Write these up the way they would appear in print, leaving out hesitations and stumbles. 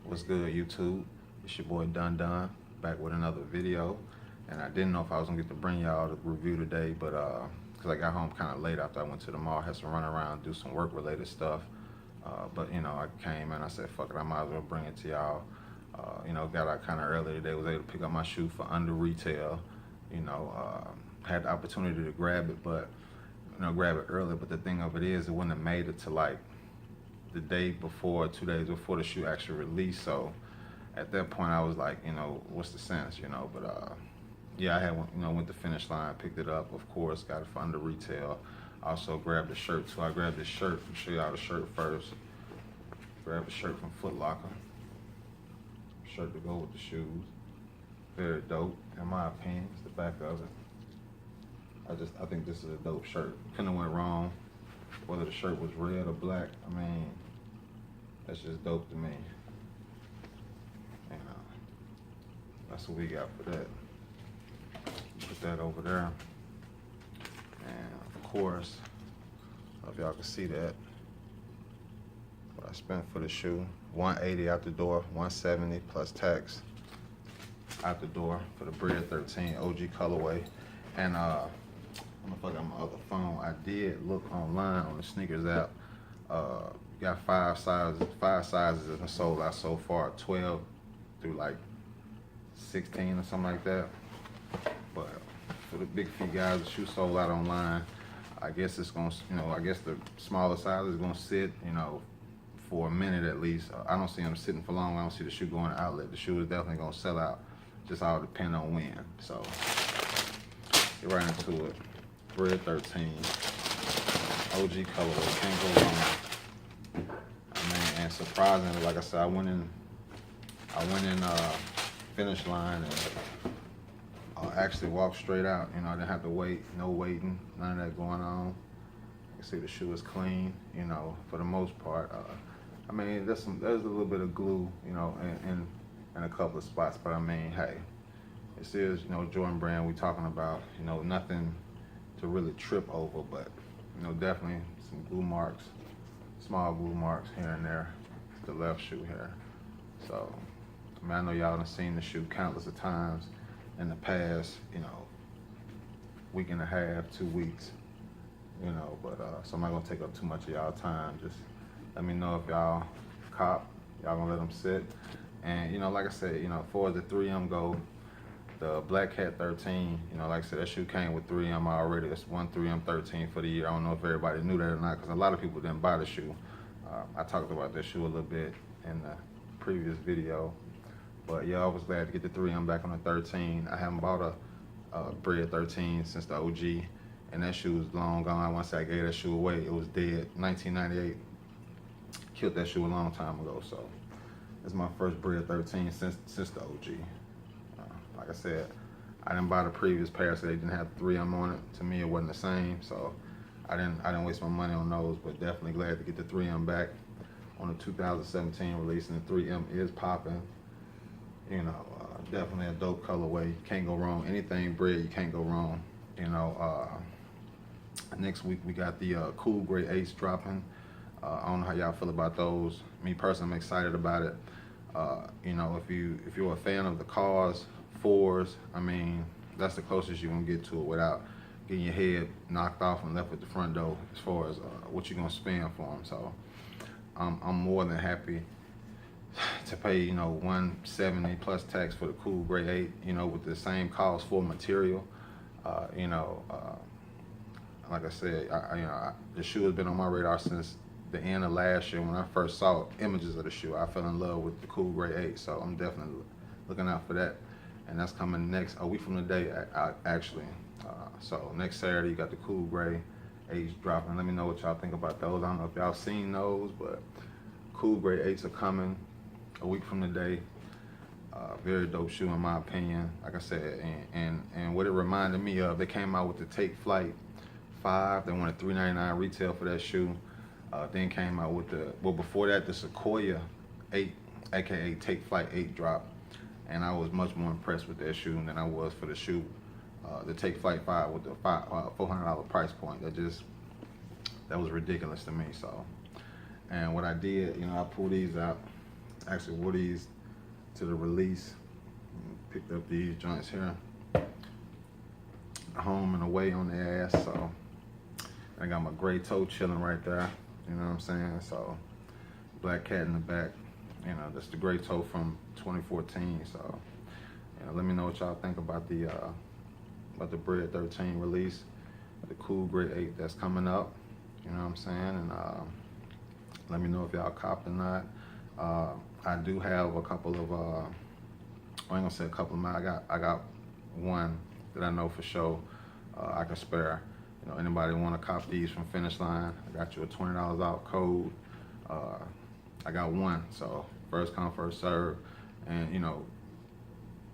What's good, YouTube? It's your boy Dun Dun, back with another video. And I didn't know if I was gonna get to bring y'all the review today, but cause I got home kind of late after I went to the mall, had some run around, do some work related stuff. But you know, I came and I said, fuck it, I might as well bring it to y'all. Got out kind of early today, was able to pick up my shoe for under retail. Had the opportunity to grab it, but grab it early. But the thing of it is, it wouldn't have made it to like the day before, 2 days before the shoe actually released. So at that point I was like, what's the sense, but yeah, I had went to Finish Line, picked it up, of course, got it for under retail. Also grabbed the shirt too. I grabbed this shirt. I'll show y'all the shirt first. Grabbed the shirt from Foot Locker. Shirt to go with the shoes. Very dope, in my opinion. It's the back of it. I think this is a dope shirt. Couldn't have went wrong. Whether the shirt was red or black, I mean, that's just dope to me. That's what we got for that. Put that over there. And of course, I don't know if y'all can see that. What I spent for the shoe, $180 out the door, $170 plus tax out the door for the Bred 13 OG colorway. And I don't know if I got my other phone. I did look online on the sneakers app. Got five sizes that have sold out so far, 12 through like 16 or something like that. But for the big feet guys, the shoe sold out online. I guess it's gonna, I guess the smaller size is gonna sit, for a minute at least. I don't see them sitting for long. I don't see the shoe going to outlet. The shoe is definitely gonna sell out. Just all depend on when. So get right into it. Bred 13, OG colorway, can't go wrong. I mean, and surprisingly, like I said, I went in Finish Line and actually walked straight out. I didn't have to wait, no waiting, none of that going on. You can see the shoe is clean, for the most part. I mean, there's a little bit of glue, in a couple of spots, but I mean, hey, this is, Jordan Brand we talking about, nothing to really trip over, but, definitely some glue marks, small glue marks here and there, the left shoe here. So, I mean, I know y'all have seen the shoe countless of times in the past, week and a half, 2 weeks, but so I'm not gonna take up too much of y'all time. Just let me know if y'all cop, y'all gonna let them sit. And like I said, as far as the 3M go, the Black Cat 13, like I said, that shoe came with 3M already. It's one 3M 13 for the year. I don't know if everybody knew that or not, because a lot of people didn't buy the shoe. I talked about that shoe a little bit in the previous video. But yeah, I was glad to get the 3M back on the 13. I haven't bought a Bred 13 since the OG, and that shoe was long gone. Once I gave that shoe away, it was dead. 1998, killed that shoe a long time ago. So it's my first Bred 13 since the OG. Like I said, I didn't buy the previous pair, so they didn't have 3M on it. To me, it wasn't the same, so I didn't waste my money on those. But definitely glad to get the 3M back on the 2017 release, and the 3M is popping. Definitely a dope colorway. Can't go wrong. Anything Bred, you can't go wrong. Next week we got the Cool Gray 8s dropping. I don't know how y'all feel about those. Me personally, I'm excited about it. If you're a fan of the cars, 4s, I mean, that's the closest you're gonna get to it without getting your head knocked off and left at the front door as far as what you're gonna spend for them. So I'm more than happy to pay, $170 plus tax for the Cool Gray 8, with the same cost for material. Like I said, the shoe has been on my radar since the end of last year when I first saw images of the shoe. I fell in love with the Cool Gray 8, so I'm definitely looking out for that. And that's coming a week from today, actually. So next Saturday, you got the Cool Gray 8s dropping. Let me know what y'all think about those. I don't know if y'all seen those, but Cool Gray 8s are coming a week from today. Very dope shoe in my opinion. Like I said, and what it reminded me of, they came out with the Take Flight 5. They wanted $399 retail for that shoe. Then came out with before that, the Sequoia 8, aka Take Flight 8 drop. And I was much more impressed with that shoe than I was for the shoe, the Take Flight 5 with the $400 price point. That was ridiculous to me. So, and what I did, I pulled these out. Actually wore these to the release. Picked up these joints here, home and away on the ass. So I got my gray toe chilling right there. You know what I'm saying? So black cat in the back. You know, that's the gray toe from 2014. So you know, let me know what y'all think about the Bred 13 release, the Cool Gray 8 that's coming up. You know what I'm saying? And let me know if y'all cop or not. I do have a couple of I ain't gonna say a couple of mine. I got one that I know for sure I can spare. You know, anybody want to cop these from Finish Line? I got you a $20 off code. I got one, so first come, first serve. And you know,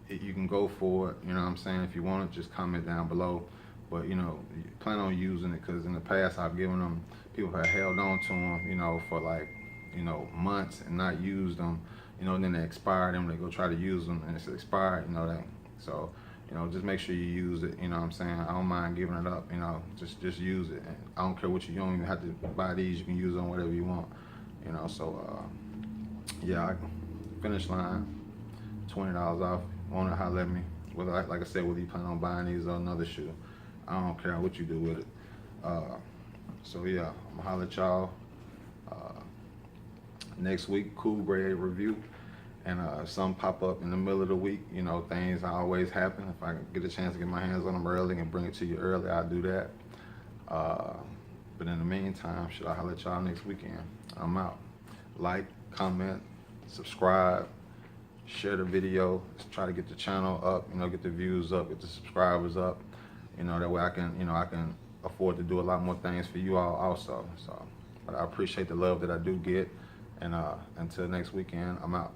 you can go for it. You know what I'm saying? If you want it, just comment down below. But you know, plan on using it, because in the past I've given them, people have held on to them, you know, for like, you know, months and not used them. You know, and then they expire them, they go try to use them and it's expired, you know that. So, you know, just make sure you use it, you know what I'm saying? I don't mind giving it up, you know, just use it. And I don't care what you don't even have to buy these, you can use them whatever you want, you know. So, yeah, Finish Line, $20 off, want to holler at me. Whether, like I said, whether you plan on buying these or another shoe, I don't care what you do with it. So yeah, I'm gonna holler at y'all. Next week, Cool Gray review, and some pop up in the middle of the week. You know, things always happen. If I get a chance to get my hands on them early and bring it to you early, I'll do that. But in the meantime, should I holler at y'all next weekend? I'm out. Like, comment, subscribe, share the video. Let's try to get the channel up. You know, get the views up, get the subscribers up. You know, that way I can afford to do a lot more things for you all also. So, but I appreciate the love that I do get. And until next weekend, I'm out.